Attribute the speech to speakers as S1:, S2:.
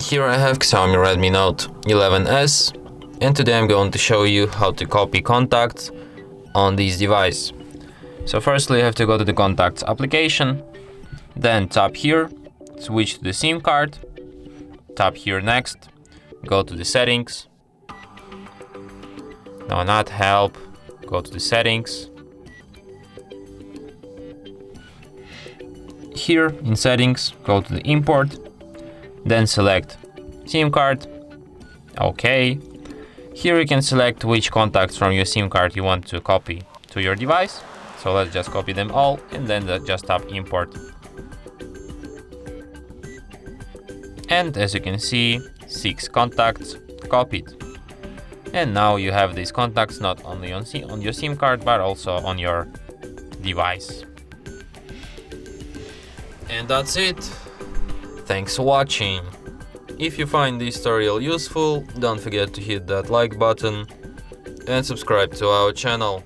S1: Here I have Xiaomi Redmi Note 11s, and today I'm going to show you how to copy contacts on this device. So firstly you have to go to the contacts application, then tap here, switch to the SIM card, tap here next, go to the settings, no, not help, go to the settings. Here in settings, go to the import, then select SIM card, OK. Here you can select which contacts from your SIM card you want to copy to your device. So let's just copy them all and then just tap import. And as you can see, 6 contacts copied. And now you have these contacts not only on your SIM card but also on your device. And that's it. Thanks for watching. If you find this tutorial useful, don't forget to hit that like button and subscribe to our channel.